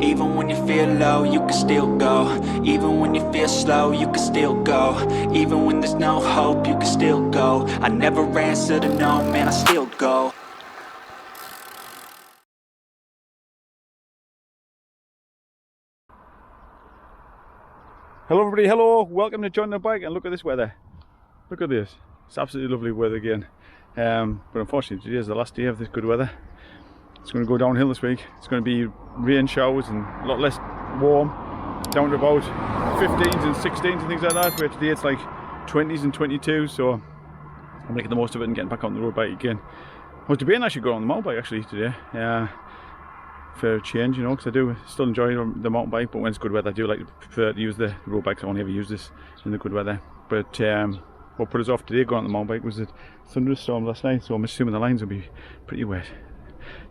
Even when you feel low, you can still go. Even when you feel slow, you can still go. Even when there's no hope, you can still go. I never answer to no, man, I still go. Hello everybody, hello, welcome to Join the Bike, and look at this weather. Look at this, it's absolutely lovely weather again. But unfortunately today is the last day of this good weather. It's going to go downhill this week. It's going to be rain showers and a lot less warm, down to about 15s and 16s and things like that, where today it's like 20s and 22s, so I'm making the most of it and getting back on the road bike again. I was debating I should go on the mountain bike actually today. For a change, you know, because I do still enjoy the mountain bike, but when it's good weather I do like to prefer to use the road bike, because I only ever use this in the good weather. But what put us off today going on the mountain bike was the thunderstorm last night, so I'm assuming the lines will be pretty wet.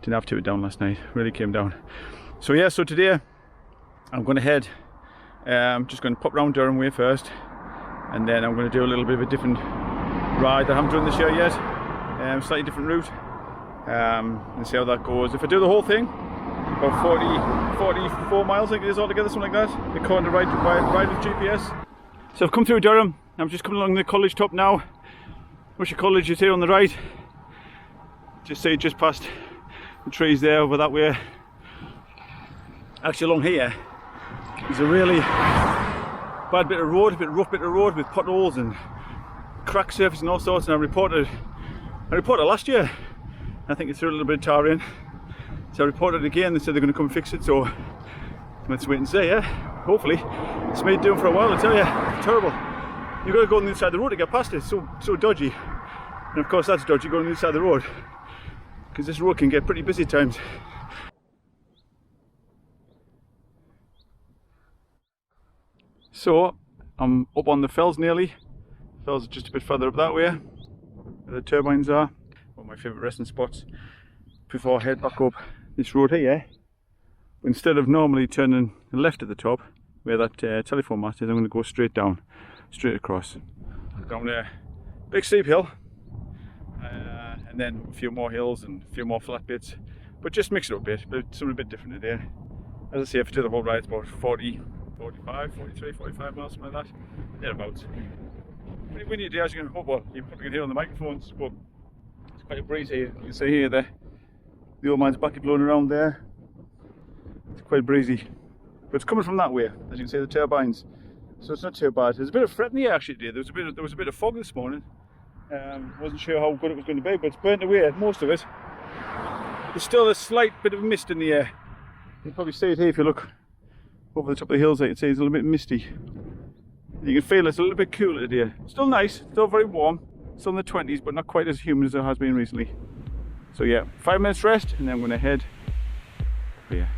Didn't have to tip it down last night, really came down. So yeah, so today I'm going to head, just going to pop round Durham way first, and then I'm going to do a little bit of a different ride that I haven't done this year yet, slightly different route, and see how that goes. If I do the whole thing, about 44 miles I think it is altogether, something like that, according to ride with GPS. So I've come through Durham, I'm just coming along the college top now. Worcester College is here on the right. Just past the trees there over that way. Actually along here there's a really bad bit of road, a bit rough bit of road with potholes and crack surface and all sorts, and I reported last year. I think it threw a little bit of tar in. So I reported it again, they said they're going to come fix it, so let's wait and see, yeah? Hopefully. It's made doing for a while, I tell you. It's terrible. You've got to go on the other side of the road to get past it, it's so dodgy. And of course that's dodgy, going on the other side of the road, because this road can get pretty busy at times. So, I'm up on the fells nearly. The fells are just a bit further up that way, where the turbines are. One of my favourite resting spots before I head back up this road here. But instead of normally turning left at the top where that telephone mast is, I'm going to go straight down, straight across, down a big steep hill, and then a few more hills and a few more flat bits, but just mix it up a bit, but something a bit different today. As I say, if I do the whole ride, it's about 40, 45, 43, 45 miles, something like that, thereabouts. Pretty windy today, as you can hope. Well, you probably can hear on the microphones, but it's quite a breeze here. You can see here the old man's bucket blowing around there. It's quite breezy, but it's coming from that way, as you can see the turbines, so it's not too bad. There's a bit of fret in the air actually today. There was a bit of fog this morning. Wasn't sure how good it was going to be, but it's burnt away, most of it. There's still a slight bit of mist in the air. You can probably see it here if you look over the top of the hills. You can see it's a little bit misty. You can feel it's a little bit cooler today. Still nice, still very warm, still in the 20s, but not quite as humid as it has been recently. So yeah, 5 minutes rest, and then I'm going to head over here.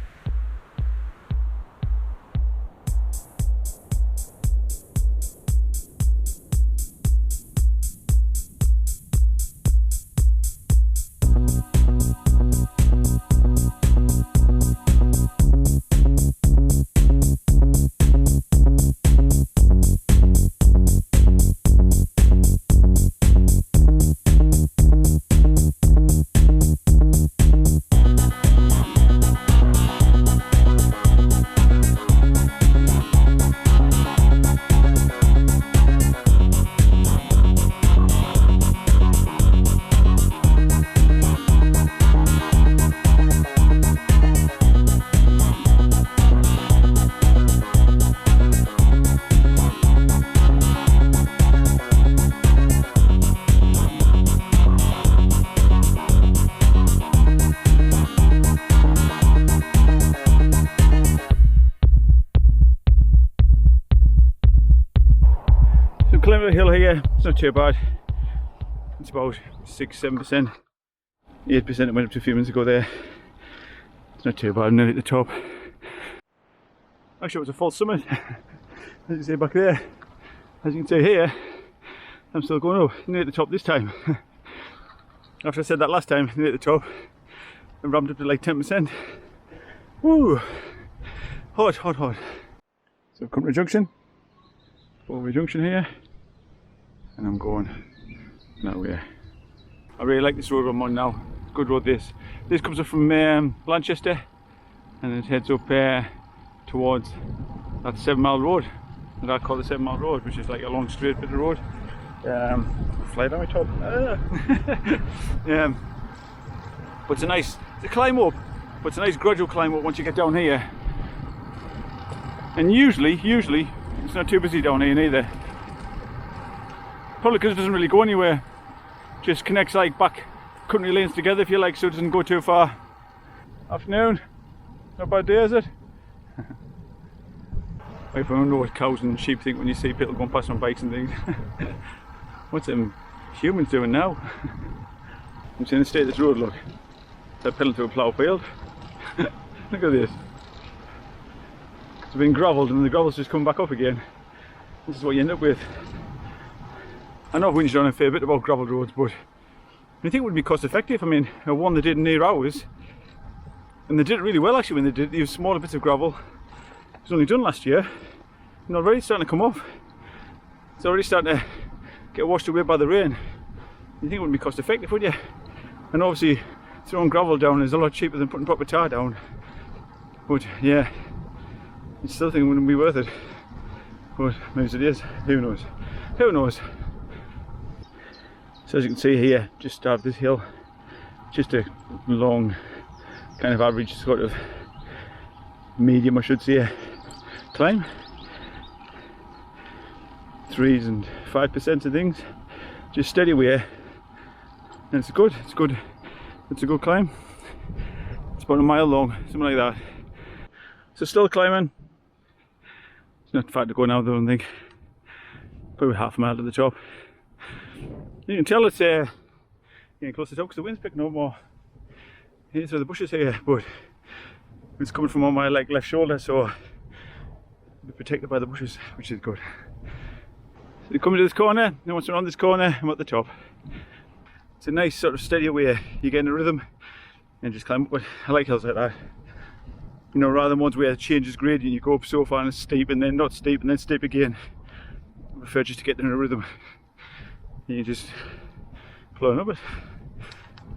Climbing a hill here, it's not too bad. It's about 6-7%, 8% it went up to a few minutes ago there. It's not too bad, I'm nearly at the top. Actually it was a false summit, as you can see back there. As you can see here, I'm still going up, nearly at the top this time. After I said that last time, nearly at the top, I ramped up to like 10%. Woo! Hot, hot, hot. So I've come to a junction, Bowlby Junction here, and I'm going that way. I really like this road I'm on now. Good road this. This comes up from Blanchester, and it heads up towards that 7 Mile road that I call the 7 Mile road, which is like a long straight bit of road. Fly down my top. But it's a climb up, but it's a nice gradual climb up once you get down here. And usually it's not too busy down here neither. Probably because it doesn't really go anywhere. Just connects like back country lanes together, if you like, so it doesn't go too far. Afternoon. Not a bad day, is it? I don't know what cows and sheep think when you see people going past on bikes and things. What's them humans doing now? I'm seeing the state of this road, look. They're pedaling through a plough field. Look at this. It's been gravelled and the gravel's just come back up again. This is what you end up with. I know I've whinged on a fair bit about gravelled roads, but I think it would be cost effective. I mean, one they did near ours, and they did it really well actually when they did. They used smaller bits of gravel. It was only done last year, and already it's starting to come off. It's already starting to get washed away by the rain. You think it wouldn't be cost effective, would you? And obviously throwing gravel down is a lot cheaper than putting proper tar down. But yeah, I still think it wouldn't be worth it. But maybe it is, who knows? Who knows? So as you can see here, just up this hill, just a long, kind of average sort of medium, I should say, climb. 3s and 5% of things, just steady away, and it's a good climb. It's about a mile long, something like that. So still climbing. It's not far to go now though, I don't think. Probably half a mile to the top. You can tell it's getting closer to because the wind's picking up more. Here's where the bushes here, but it's coming from on my left shoulder, so I'll be protected by the bushes, which is good. So you come to this corner, then once you're on this corner, I'm at the top. It's a nice sort of steady way, you get in a rhythm and just climb up. But I like hills like that. You know, rather than ones where it changes gradient, you go up so far and it's steep and then not steep and then steep again. I prefer just to get in a rhythm. You just plowing up it.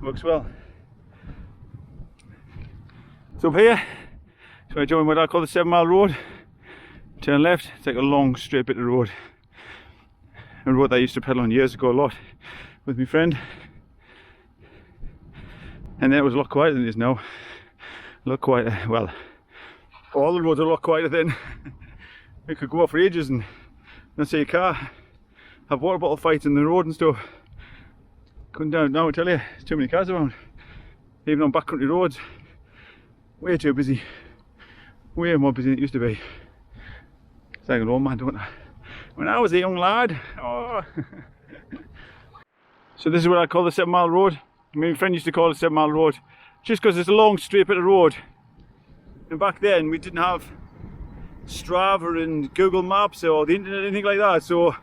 Works well. So up here, so I join what I call the 7 Mile road. Turn left, it's like a long straight bit of road. A road that I used to pedal on years ago a lot with my friend. And then it was a lot quieter than it is now. A lot quieter, well, all the roads are a lot quieter then. You could go off for ages and not see a car, have water bottle fights in the road and stuff. Couldn't down now, I tell you, there's too many cars around. Even on backcountry roads, way too busy. Way more busy than it used to be. It's like an old man, don't I? When I was a young lad, oh. So this is what I call the 7 Mile road. My friend used to call it 7 Mile road, just because it's a long straight bit of road. And back then we didn't have Strava and Google Maps or the internet, anything like that. So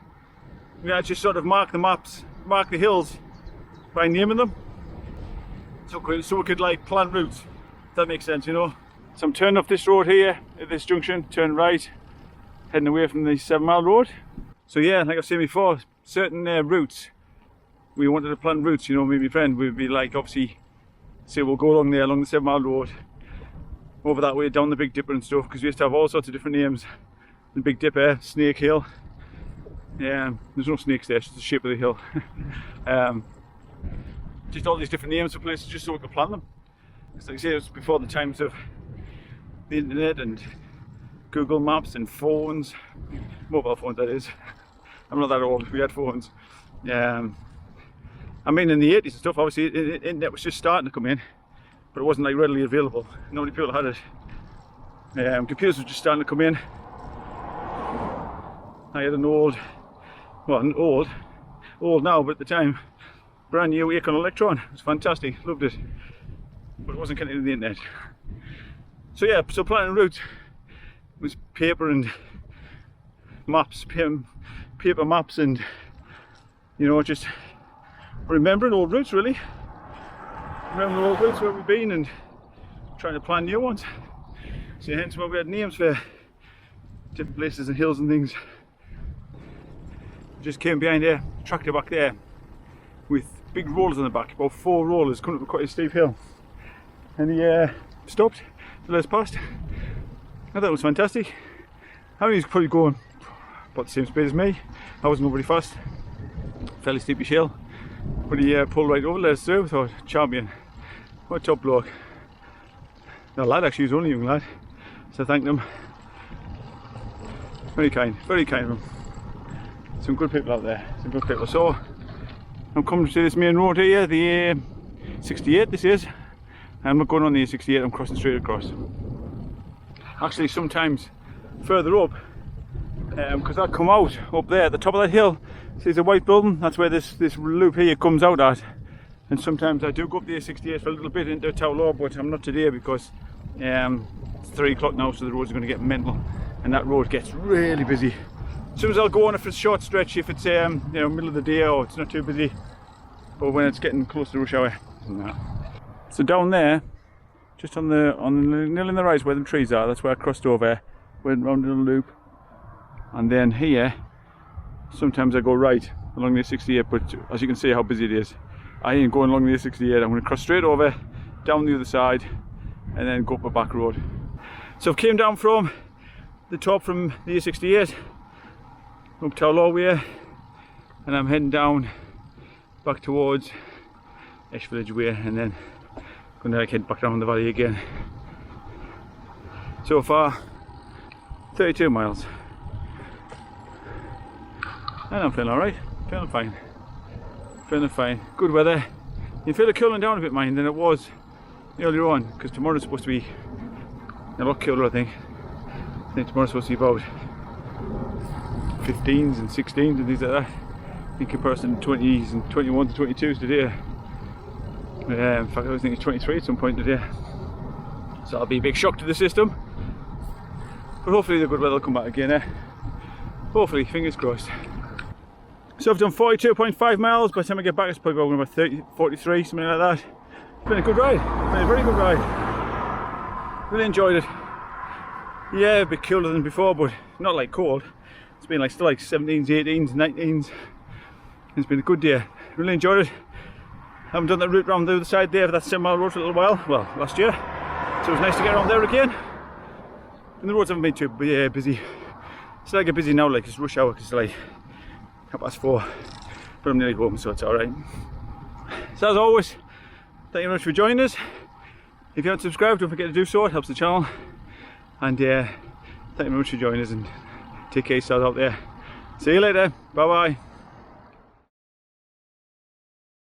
we had to just sort of mark the maps, mark the hills by naming them. So we could like plan routes, if that makes sense, you know. So I'm turning off this road here at this junction, turn right, heading away from the 7 Mile road. So yeah, like I've said before, certain routes, we wanted to plan routes, you know, me and my friend, we'd be like, obviously, say we'll go along there, along the 7 Mile road, over that way, down the Big Dipper and stuff, because we used to have all sorts of different names. The Big Dipper, Snake Hill, there's no snakes there, it's just the shape of the hill. Just all these different names for places, just so we could plan them. Because like I say, it was before the times of the internet and Google Maps and phones, mobile phones that is. I'm not that old, we had phones. I mean in the 80s and stuff, obviously the internet was just starting to come in, but it wasn't like readily available. Not many people had it. Computers were just starting to come in. I had an old, well, old now, but at the time, brand new Acorn Electron. It was fantastic, loved it, but it wasn't connected to the internet. So yeah, so planning routes was paper and maps, paper maps, and you know, just remembering old routes really. Remembering old routes where we've been and trying to plan new ones. So hence why we had names for different places and hills and things. Just came behind there, tractor back there with big rollers on the back, about 4 rollers coming up quite a steep hill. And he stopped, that has passed. I thought it was fantastic. I mean, he's probably going about the same speed as me. I wasn't going very fast. Fairly steepy hill. But he pulled right over, let us through. Thought, champion. What a top bloke. The lad actually was only a young lad. So thank them. Very kind of them. Some good people out there, some good people. So I'm coming to this main road here, the A68 this is. I'm not going on the A68, I'm crossing straight across. Actually sometimes further up, because I come out up there at the top of that hill, see there's a white building, that's where this loop here comes out at. And sometimes I do go up the A68 for a little bit into Towlaw, but I'm not today because it's 3 o'clock now, so the roads are going to get mental. And that road gets really busy. As soon as I'll go on if it's a short stretch, if it's you know, middle of the day or it's not too busy, but when it's getting close to rush hour. So down there, just on the nearly on the right where the trees are, that's where I crossed over, went round a little loop, and then here, sometimes I go right along the A68, but as you can see how busy it is, I ain't going along the A68. I'm going to cross straight over, down the other side, and then go up a back road. So I've came down from the top from the A68. Up Towlaw way, and I'm heading down back towards Esh Village way, and then going to head back down the valley again. So far 32 miles and I'm feeling alright, feeling fine, good weather. You feel it cooling down a bit, mind, than it was earlier on, because tomorrow's supposed to be a lot cooler. I think tomorrow's supposed to be about 15s and 16s and things like that, in comparison to 20s and 21s and 22s today. In fact, I was thinking 23 at some point today, so that'll be a big shock to the system, but hopefully the good weather will come back again, hopefully, fingers crossed. So I've done 42.5 miles. By the time I get back it's probably going about 30, 43, something like that. It's been a good ride, been a very good ride, really enjoyed it. Yeah, a bit colder than before, but not like cold. It's been like still like 17s, 18s, 19s. It's been a good day. Really enjoyed it. I haven't done that route round the other side there of that 7 mile road for a little while. Well, last year. So it was nice to get around there again. And the roads haven't been too busy. It's like a busy now, like it's rush hour, because it's like 4:30. But I'm nearly home, so it's alright. So as always, thank you very much for joining us. If you haven't subscribed, don't forget to do so, it helps the channel. And thank you very much for joining us, and take care of yourselves out there. See you later. Bye bye.